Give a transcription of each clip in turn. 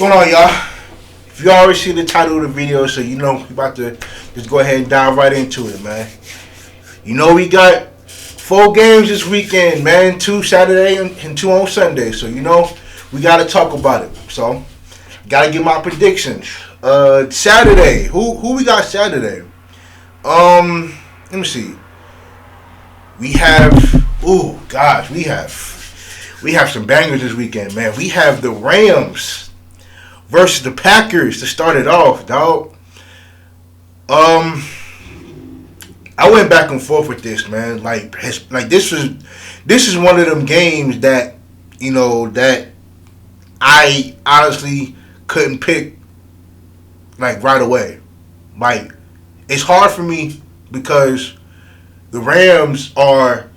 going on, y'all? If you already see the title of the video, so you know we about to just go ahead and dive right into it, man. You know we got 4 games this weekend, man. 2 Saturday and 2 on Sunday. So you know we got to talk about it. So got to get my predictions. Saturday, who we got Saturday? Let me see. We have we have some bangers this weekend, man. We have the Rams versus the Packers to start it off, dog. I went back and forth with this, man. Like this is one of them games that that I honestly couldn't pick like right away. Like it's hard for me because the Rams are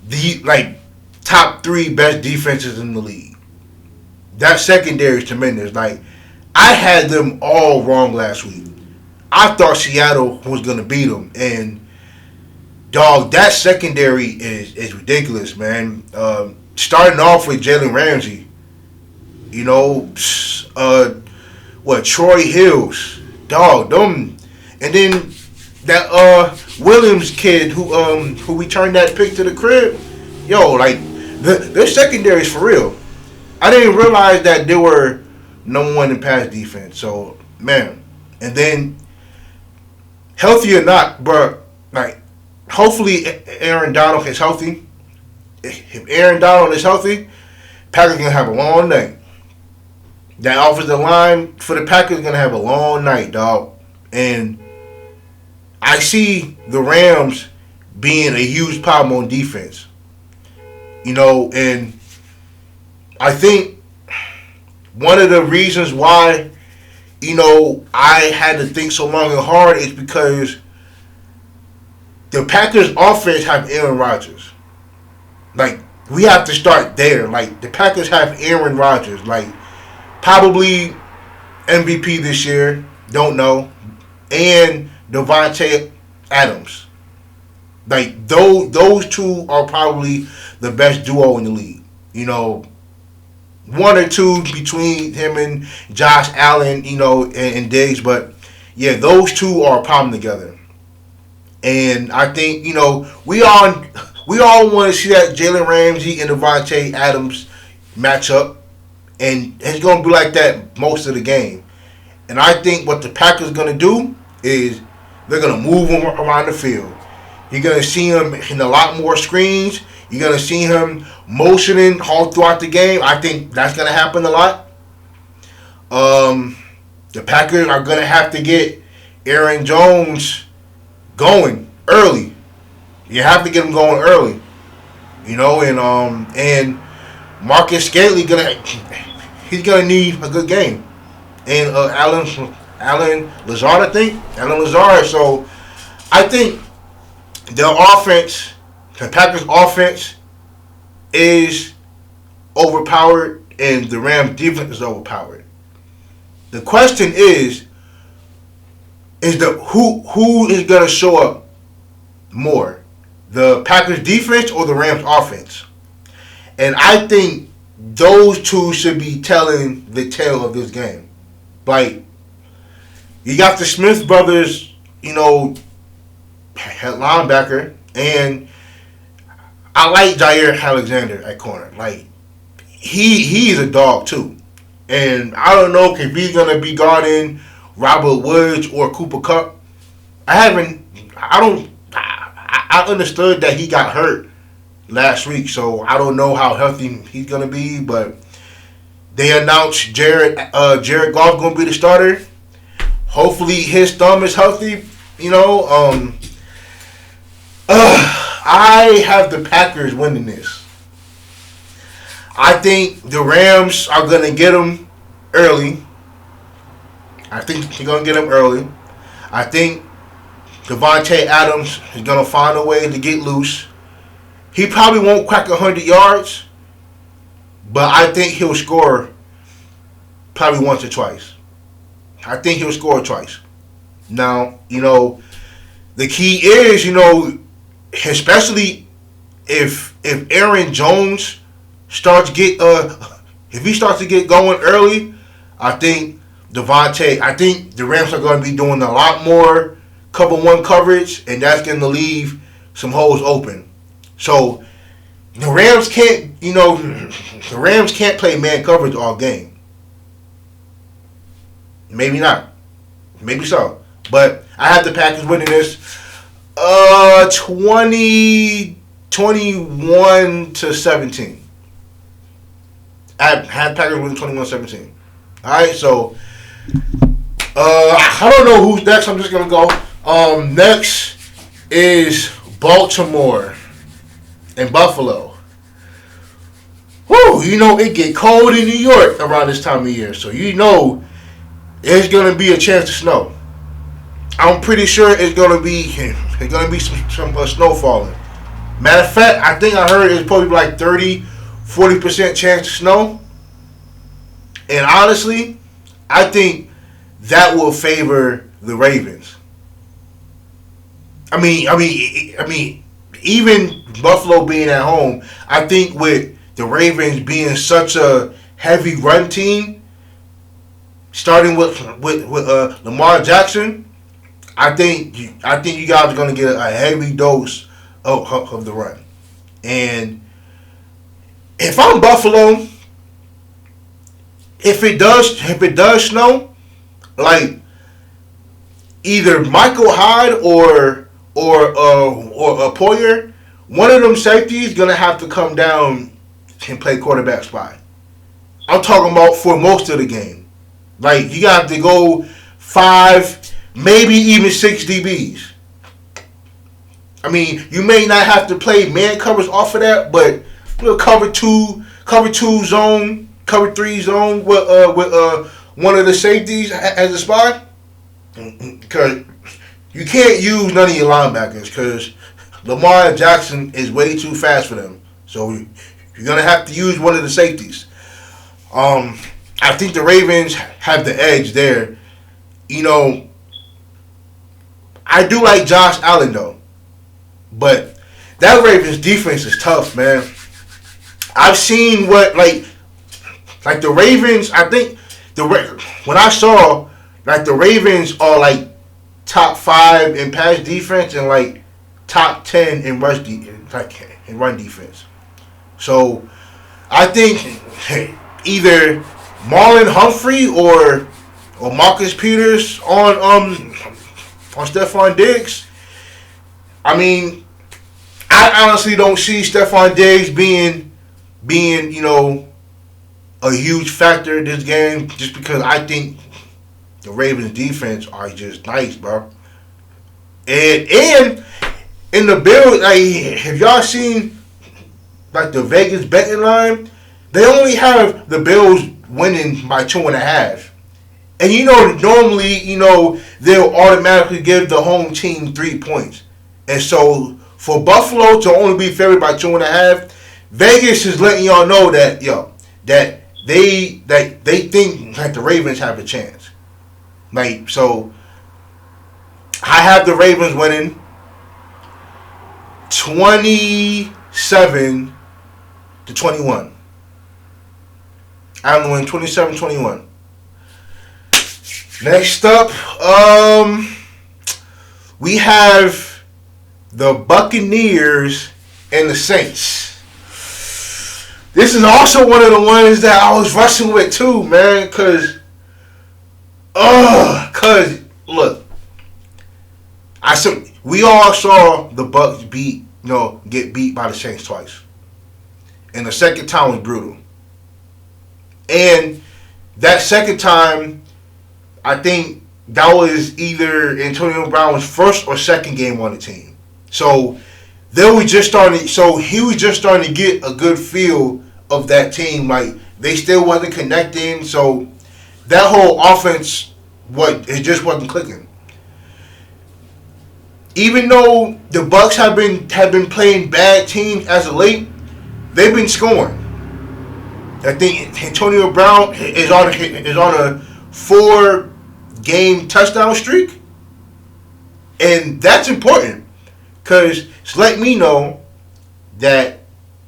the top 3 best defenses in the league. That secondary is tremendous. Like I had them all wrong last week. I thought Seattle was gonna beat them, and dog, that secondary is ridiculous, man. Starting off with Jalen Ramsey, Troy Hills, dog, them, and then that Williams kid who returned that pick to the crib, their secondary is for real. I didn't realize that they were number 1 in pass defense. So man, and then healthy or not, but hopefully Aaron Donald is healthy. If Aaron Donald is healthy, Packers gonna have a long night. That offensive line for the Packers gonna have a long night, dog. And I see the Rams being a huge problem on defense. And I think one of the reasons why, I had to think so long and hard is because the Packers offense have Aaron Rodgers. We have to start there. The Packers have Aaron Rodgers. Probably MVP this year. Don't know. And Devontae Adams. Those two are probably the best duo in the league. 1 or 2 between him and Josh Allen, and Diggs. But, yeah, those two are a problem together. And I think, we all want to see that Jalen Ramsey and Devontae Adams matchup. And it's going to be like that most of the game. And I think what the Packers are going to do is they're going to move him around the field. You're going to see him in a lot more screens. You're going to see him motioning all throughout the game. I think that's going to happen a lot. The Packers are going to have to get Aaron Jones going early. You have to get him going early. And Marcus Scaley he's gonna need a good game. And Alan Lazard, I think. Alan Lazard. So I think the Packers offense is overpowered and the Rams defense is overpowered. The question is who is gonna show up more? The Packers defense or the Rams offense? And I think those two should be telling the tale of this game. You got the Smith brothers, linebacker, and I like Jair Alexander at corner. He's a dog too. And I don't know if he's gonna be guarding Robert Woods or Cooper Kupp. I understood that he got hurt last week, so I don't know how healthy he's gonna be. But they announced Jared Goff gonna be the starter. Hopefully his thumb is healthy. I have the Packers winning this. I think the Rams are gonna get him early. I think they're gonna get him early. I think Devontae Adams is gonna find a way to get loose. He probably won't crack 100 yards, but I think he'll score probably once or twice. I think he'll score twice. Now, the key is, especially if Aaron Jones starts to get going early, I think I think the Rams are going to be doing a lot more cover one coverage, and that's going to leave some holes open. So the Rams can't play man coverage all game. Maybe not. Maybe so. But I have the Packers winning this 21-17. I have Packers winning 21-17. Alright, so I don't know who's next. I'm just gonna go. Next is Baltimore and Buffalo. Whoo, it get cold in New York around this time of year, so there's gonna be a chance to snow. I'm pretty sure it's gonna be some snow falling. Matter of fact, I think I heard it's probably like 30-40% chance to snow. And honestly, I think that will favor the Ravens. I mean, even Buffalo being at home, I think with the Ravens being such a heavy run team, starting with Lamar Jackson, I think you guys are going to get a heavy dose of the run. And if I'm Buffalo, if it does snow, like either Michael Hyde or Poyer, one of them safeties gonna have to come down and play quarterback spot. I'm talking about for most of the game. Like, you got to go 5, maybe even 6 DBs. I mean, you may not have to play man covers off of that, but cover 2 zone, cover 3 zone with one of the safeties as a spot. Because you can't use none of your linebackers because Lamar Jackson is way too fast for them. So you're going to have to use one of the safeties. I think the Ravens have the edge there. I do like Josh Allen, though. But that Ravens defense is tough, man. I've seen what, like the Ravens, I think, when I saw, like, the Ravens are, like, top 5 in pass defense and, like, top 10 in run defense. So I think either Marlon Humphrey or Marcus Peters on Stephon Diggs. I mean, I honestly don't see Stephon Diggs being a huge factor in this game, just because I think the Ravens defense are just nice, bro. And in the Bills, like, have y'all seen, like, the Vegas betting line? They only have the Bills winning by 2.5. And normally, they'll automatically give the home team 3 points. And so for Buffalo to only be favored by 2.5, Vegas is letting y'all know that they think like the Ravens have a chance. Like, so I have the Ravens winning 27-21. I'm winning 27-21. Next up, we have the Buccaneers and the Saints. This is also one of the ones that I was wrestling with too, man, cause look, we all saw the Bucs get beat by the Saints twice, and the second time was brutal. And that second time, I think that was either Antonio Brown's first or second game on the team. So he was just starting to get a good feel of that team. Like, they still wasn't connecting, so that whole offense, it just wasn't clicking. Even though the Bucs have been playing bad teams as of late, they've been scoring. I think Antonio Brown is on a 4-game touchdown streak, and that's important because it's letting me know that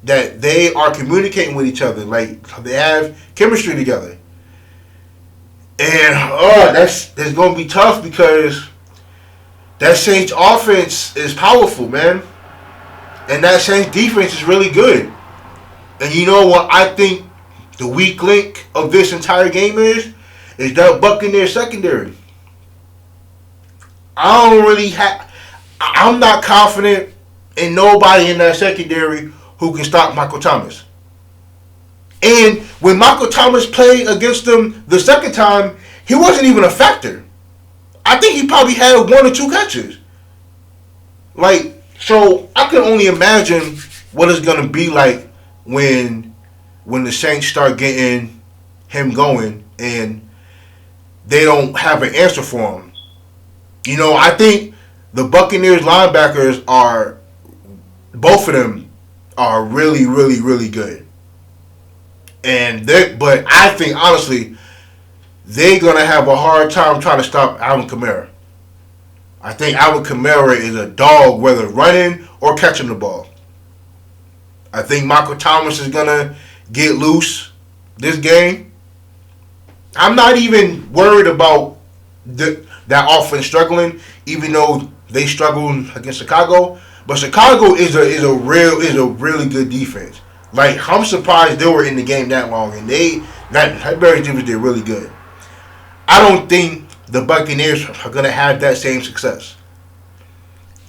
they are communicating with each other, like they have chemistry together. And that's going to be tough because that Saints offense is powerful, man. And that Saints defense is really good. And you know what I think the weak link of this entire game is that Buccaneers secondary. I'm not confident in nobody in that secondary who can stop Michael Thomas. And when Michael Thomas played against them the second time, he wasn't even a factor. I think he probably had 1 or 2 catches. So I can only imagine what it's going to be like when the Saints start getting him going and they don't have an answer for him. I think the Buccaneers linebackers both of them are really, really, really good. But I think, honestly, they're going to have a hard time trying to stop Alvin Kamara. I think Alvin Kamara is a dog, whether running or catching the ball. I think Michael Thomas is going to get loose this game. I'm not even worried about that offense struggling, even though they struggled against Chicago. But Chicago is a really good defense. I'm surprised they were in the game that long, and that Bears defense did really good. I don't think the Buccaneers are gonna have that same success.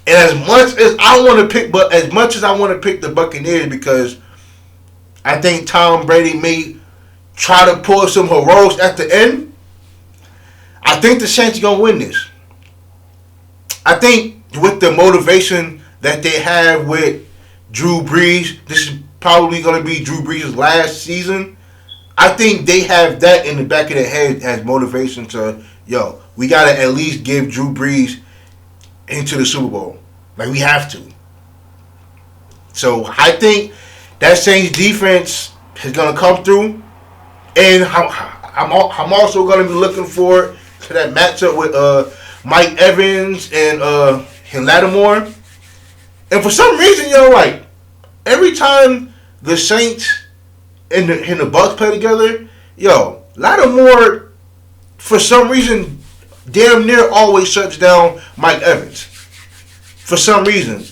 And as much as I want to pick the Buccaneers because I think Tom Brady may try to pull some heroics at the end, I think the Saints are gonna win this. I think with the motivation that they have with Drew Brees, this is probably going to be Drew Brees' last season. I think they have that in the back of their head as motivation to, we got to at least give Drew Brees into the Super Bowl. We have to. So I think that Saints defense is going to come through. And I'm also going to be looking forward to that matchup with Mike Evans and Lattimore. And for some reason, every time the Saints and the Bucs play together, Lattimore, for some reason, damn near always shuts down Mike Evans. For some reason.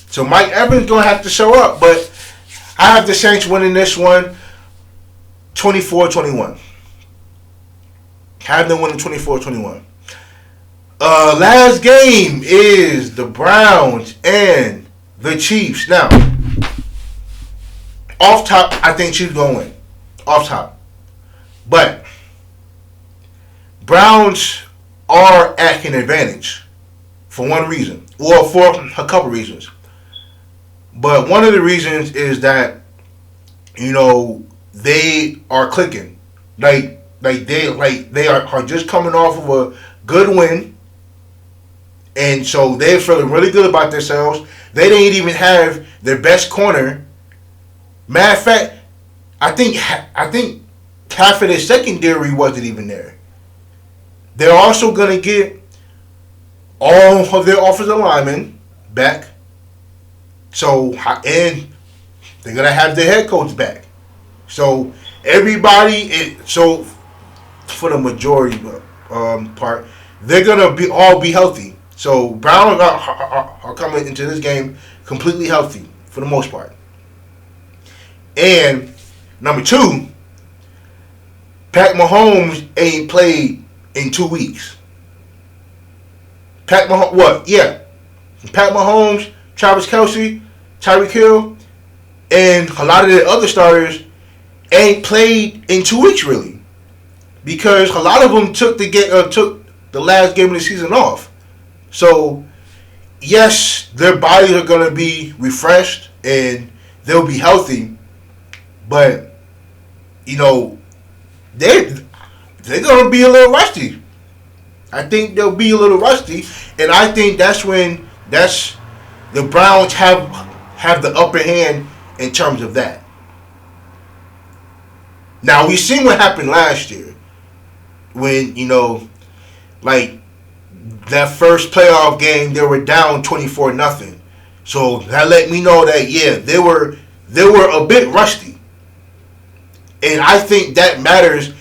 So Mike Evans going to have to show up. But I have the Saints winning this one 24-21. Have them winning 24-21. Last game is the Browns and the Chiefs. Now, off top, I think Chiefs gonna win. Off top. But Browns are at an advantage for one reason. Well, for a couple reasons. But one of the reasons is that, they are clicking. They are just coming off of a good win. And so they're feeling really good about themselves. They didn't even have their best corner. Matter of fact, I think half of their secondary wasn't even there. They're also going to get all of their offensive linemen back. So, and they're going to have their head coach back. So, so for the majority part, they're going to all be healthy. So Browns are coming into this game completely healthy for the most part. And number 2, Pat Mahomes ain't played in 2 weeks. Pat Mahomes, Travis Kelce, Tyreek Hill, and a lot of the other starters ain't played in 2 weeks really, because a lot of them took the last game of the season off. So, yes, their bodies are going to be refreshed and they'll be healthy, but they're going to be a little rusty. I think they'll be a little rusty, and I think that's when the Browns have the upper hand in terms of that. Now, we've seen what happened last year when, that first playoff game, they were down 24-0. So that let me know that, they were a bit rusty. And I think that matters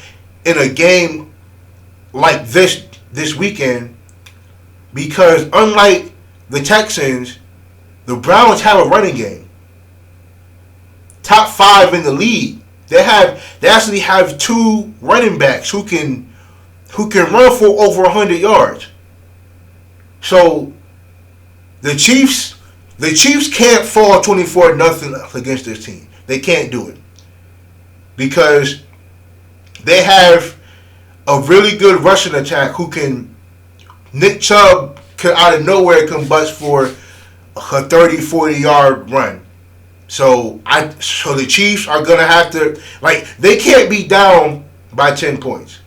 in a game like this weekend because unlike the Texans, the Browns have a running game. Top 5 in the league. They actually have 2 running backs who can run for over 100 yards. So the Chiefs can't fall 24-0 against this team. They can't do it because they have a really good rushing attack who can. Nick Chubb could out of nowhere come bust for a 30-40 yard run. So the Chiefs are gonna have to they can't be down by 10 points.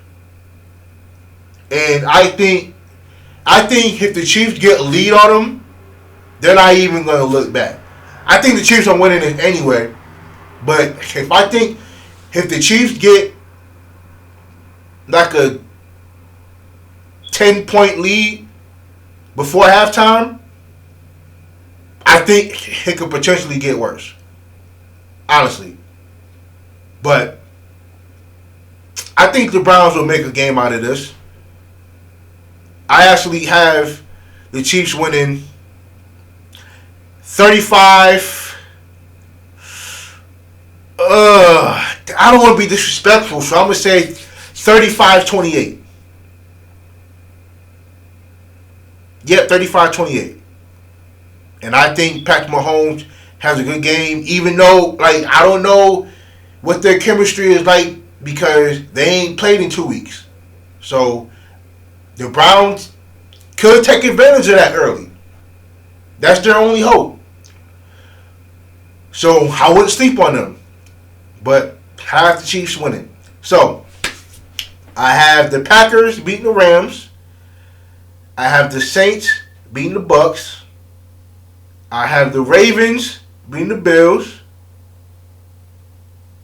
And I think if the Chiefs get a lead on them, they're not even gonna look back. I think the Chiefs are winning it anyway. But if the Chiefs get like a 10-point lead before halftime, I think it could potentially get worse. Honestly. But I think the Browns will make a game out of this. I actually have the Chiefs winning 35. I don't want to be disrespectful, so I'm going to say 35-28. Yeah, 35-28. And I think Patrick Mahomes has a good game, even though, I don't know what their chemistry is like because they ain't played in 2 weeks. So, the Browns could take advantage of that early. That's their only hope. So, I wouldn't sleep on them. But I have the Chiefs winning. So, I have the Packers beating the Rams. I have the Saints beating the Bucks. I have the Ravens beating the Bills.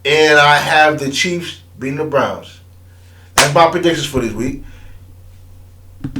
And I have the Chiefs beating the Browns. That's my predictions for this week.